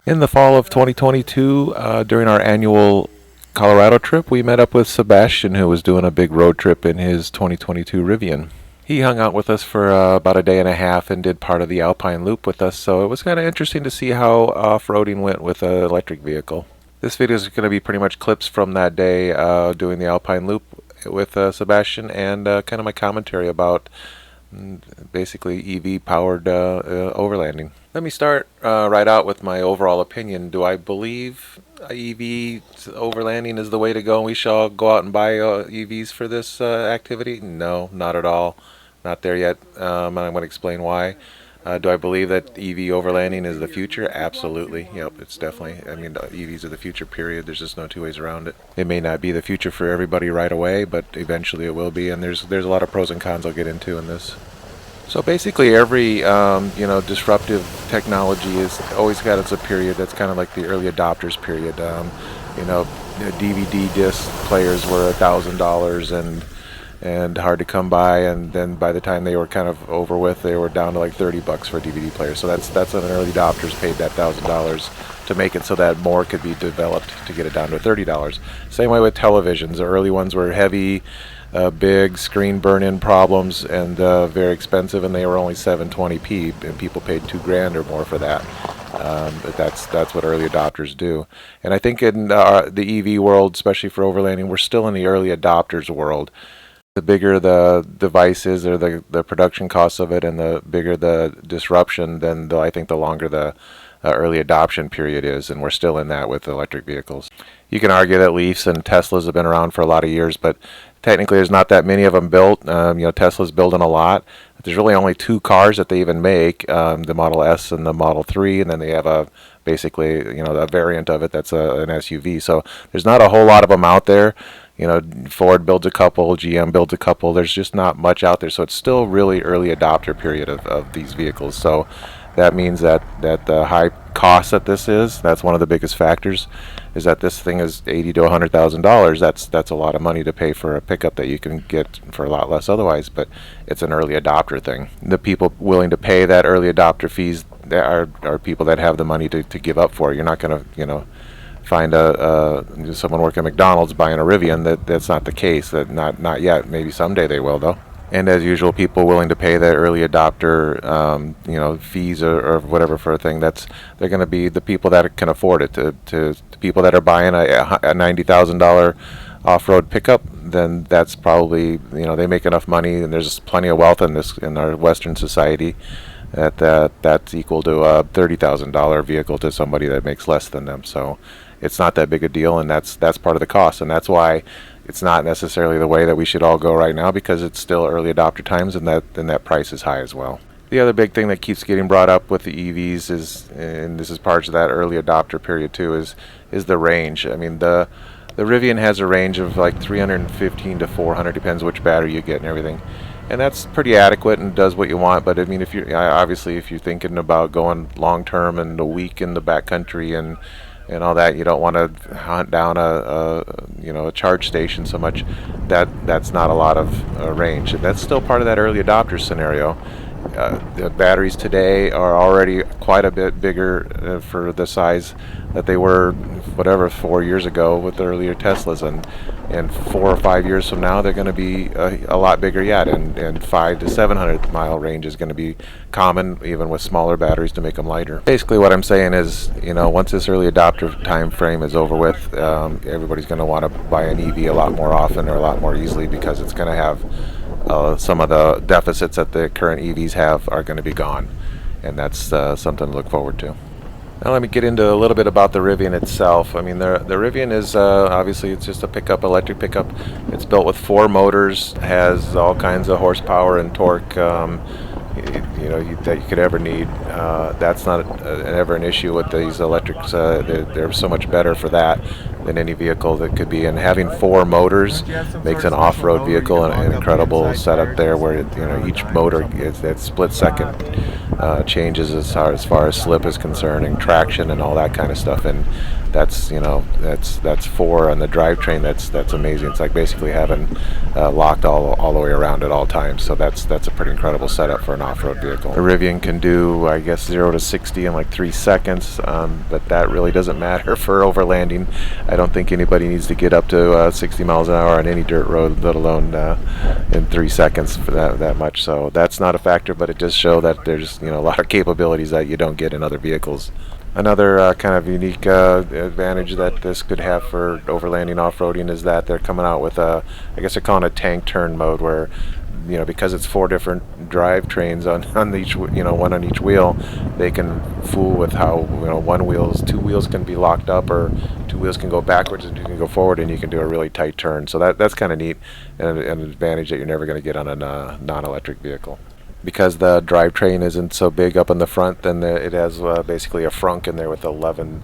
In the fall of 2022, during our annual Colorado trip, we met up with Sebastian, who was doing a big road trip in his 2022 Rivian. He hung out with us for about a day and a half and did part of the Alpine loop with us, so it was kind of interesting to see how off-roading went with an electric vehicle. This video is going to be pretty much clips from that day doing the Alpine loop with Sebastian and kind of my commentary about basically EV powered overlanding. Let me start right out with my overall opinion. Do I believe EV overlanding is the way to go and we shall go out and buy EVs for this activity? No, not at all. Not there yet. And I'm going to explain why. Do I believe that EV overlanding is the future? Absolutely. Yep, it's definitely. I mean, EVs are the future, period. There's just no two ways around it. It may not be the future for everybody right away, but eventually it will be. And there's a lot of pros and cons I'll get into in this. So basically, every disruptive technology has always got its a period. That's kind of like the early adopters period. DVD disc players were $1,000 and hard to come by, and then by the time they were kind of over with, they were down to like $30 for a DVD player. So that's when early adopters paid that $1,000 to make it so that more could be developed to get it down to $30. Same way with televisions. The early ones were heavy, big screen burn-in problems and very expensive, and they were only 720p, and people paid $2,000 or more for that. But that's what early adopters do. And I think in the EV world, especially for overlanding, we're still in the early adopters world. The bigger the device is, or the production costs of it, and the bigger the disruption, then I think the longer the early adoption period is, and we're still in that with electric vehicles. You can argue that Leafs and Teslas have been around for a lot of years, but technically there's not that many of them built. Tesla's building a lot. There's really only two cars that they even make, the Model S and the Model 3, and then they have a variant of it that's an SUV. So there's not a whole lot of them out there. Ford builds a couple, GM builds a couple. There's just not much out there. So it's still really early adopter period of these vehicles. So that means that the high cost that this is, that's one of the biggest factors, is that this thing is $80,000 to $100,000. That's a lot of money to pay for a pickup that you can get for a lot less otherwise, but it's an early adopter thing. The people willing to pay that early adopter fees are people that have the money to give up for it. You're not going to, find someone working at McDonald's buying a Rivian. That's not the case. That not yet. Maybe someday they will, though. And as usual, people willing to pay that early adopter, fees or whatever for a thing, they're going to be the people that can afford it. To people that are buying a $90,000 off-road pickup, then that's probably, they make enough money, and there's plenty of wealth in our Western society that's equal to a $30,000 vehicle to somebody that makes less than them. So it's not that big a deal, and that's part of the cost, and that's why it's not necessarily the way that we should all go right now, because it's still early adopter times, and that price is high as well. The other big thing that keeps getting brought up with the EVs is, and this is part of that early adopter period too, is the range. I mean, the Rivian has a range of like 315 to 400, depends which battery you get and everything. And that's pretty adequate and does what you want. But I mean, if you're thinking about going long term and a week in the backcountry and all that, you don't want to hunt down a charge station so much. That's not a lot of range. And that's still part of that early adopter scenario. The batteries today are already quite a bit bigger for the size that they were 4 years ago with the earlier Teslas, and 4 or 5 years from now they're going to be a lot bigger yet, and 5 to 700 mile range is going to be common even with smaller batteries to make them lighter. Basically what I'm saying is, once this early adopter time frame is over with, everybody's going to want to buy an EV a lot more often or a lot more easily, because it's going to have some of the deficits that the current EVs have are going to be gone, and that's something to look forward to. Now let me get into a little bit about the Rivian itself. I mean, the Rivian is obviously it's just a electric pickup. It's built with 4 motors, has all kinds of horsepower and torque that you could ever need. That's not ever an issue with these electrics. They're so much better for that than any vehicle that could be. And having 4 motors makes an off-road vehicle an incredible setup there, where each motor is that split second changes as far as slip is concerned and traction and all that kind of stuff. And that's, you know, that's 4 on the drivetrain. That's amazing. It's like basically having locked all the way around at all times. So that's a pretty incredible setup for an off-road vehicle. The Rivian can do, I guess, 0 to 60 in like 3 seconds, but that really doesn't matter for overlanding. I don't think anybody needs to get up to 60 miles an hour on any dirt road, let alone in 3 seconds for that much. So that's not a factor, but it does show that there's, you know, a lot of capabilities that you don't get in other vehicles. Another kind of unique advantage that this could have for overlanding off-roading is that they're coming out with I guess they're calling it tank turn mode, where, you know, because it's 4 different drivetrains on each, you know, one on each wheel, they can fool with how, you know, 2 wheels can be locked up, or 2 wheels can go backwards and you can go forward, and you can do a really tight turn. So that's kind of neat, and an advantage that you're never going to get on a non-electric vehicle. Because the drivetrain isn't so big up in the front, then it has basically a frunk in there with 11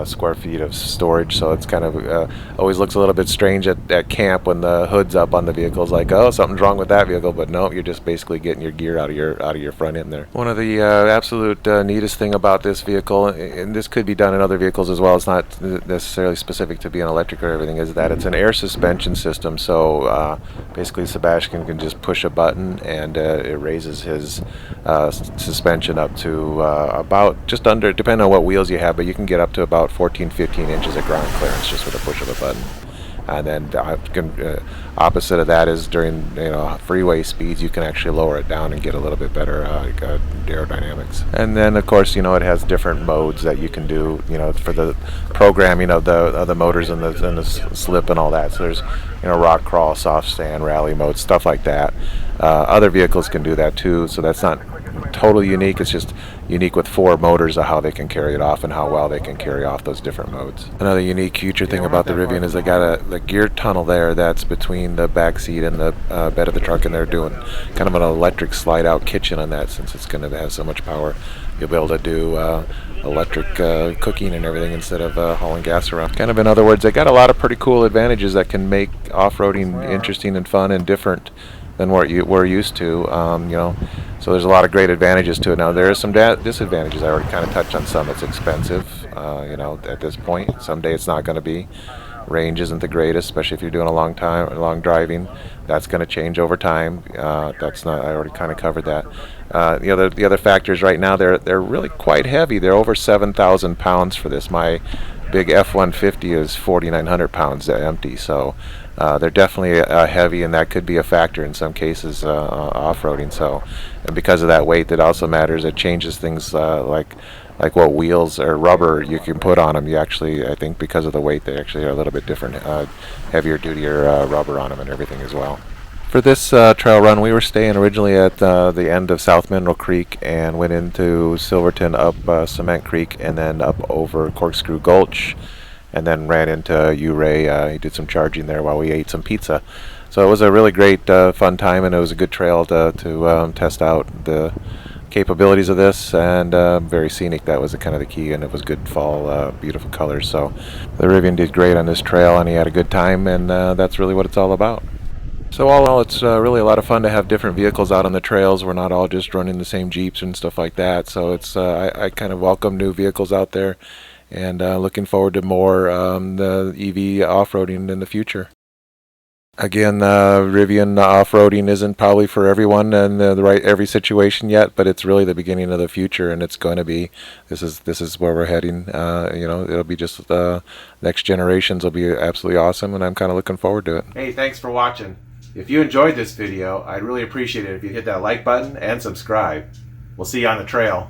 square feet of storage. So it's kind of always looks a little bit strange at camp when the hood's up on the vehicle. It's like, oh, something's wrong with that vehicle, but no, you're just basically getting your gear out of your front end there. One of the absolute neatest thing about this vehicle, and this could be done in other vehicles as well, it's not necessarily specific to being electric or everything, is that it's an air suspension system. So basically Sebastian can just push a button and it raises his suspension up to about just under, depending on what wheels you have, but you can get up to about 14-15 inches of ground clearance just with a push of a button. And then opposite of that is during, you know, freeway speeds, you can actually lower it down and get a little bit better aerodynamics. And then of course, you know, it has different modes that you can do, you know, for the programming of the motors and the slip and all that. So there's, you know, rock crawl, soft stand, rally mode, stuff like that. Other vehicles can do that too, so that's not totally unique. It's just unique with 4 motors of how they can carry it off and how well they can carry off those different modes. Another unique feature thing about the Rivian is they got the gear tunnel there that's between the back seat and the bed of the truck, and they're doing kind of an electric slide out kitchen on that. Since it's going to have so much power, you'll be able to do electric cooking and everything instead of hauling gas around. Kind of, in other words, they got a lot of pretty cool advantages that can make off-roading interesting and fun and different than what we're used to, you know. So there's a lot of great advantages to it. Now there are some disadvantages. I already kind of touched on some. It's expensive, you know, at this point. Someday it's not going to be. Range isn't the greatest, especially if you're doing a long driving. That's going to change over time. That's not. I already kind of covered that. The other factors right now, they're really quite heavy. They're over 7,000 pounds for this. My big F-150 is 4,900 pounds empty. So they're definitely heavy, and that could be a factor in some cases off-roading. So, and because of that weight, that also matters. It changes things like what wheels or rubber you can put on them. You actually, I think, because of the weight, they actually are a little bit different, heavier dutier rubber on them and everything as well. For this trail run, we were staying originally at the end of South Mineral Creek and went into Silverton, up Cement Creek, and then up over Corkscrew Gulch, and then ran into Uray. He did some charging there while we ate some pizza. So it was a really great fun time, and it was a good trail to test out the capabilities of this, and very scenic. That was kind of the key, and it was good fall, beautiful colors. So the Rivian did great on this trail, and he had a good time, and that's really what it's all about. So all in all, it's really a lot of fun to have different vehicles out on the trails. We're not all just running the same Jeeps and stuff like that. So it's I kind of welcome new vehicles out there, and looking forward to more the EV off-roading in the future. Again, Rivian off-roading isn't probably for everyone and every situation yet, but it's really the beginning of the future, and it's going to be. This is where we're heading. You know, it'll be just next generations will be absolutely awesome, and I'm kind of looking forward to it. Hey, thanks for watching. If you enjoyed this video, I'd really appreciate it if you hit that like button and subscribe. We'll see you on the trail.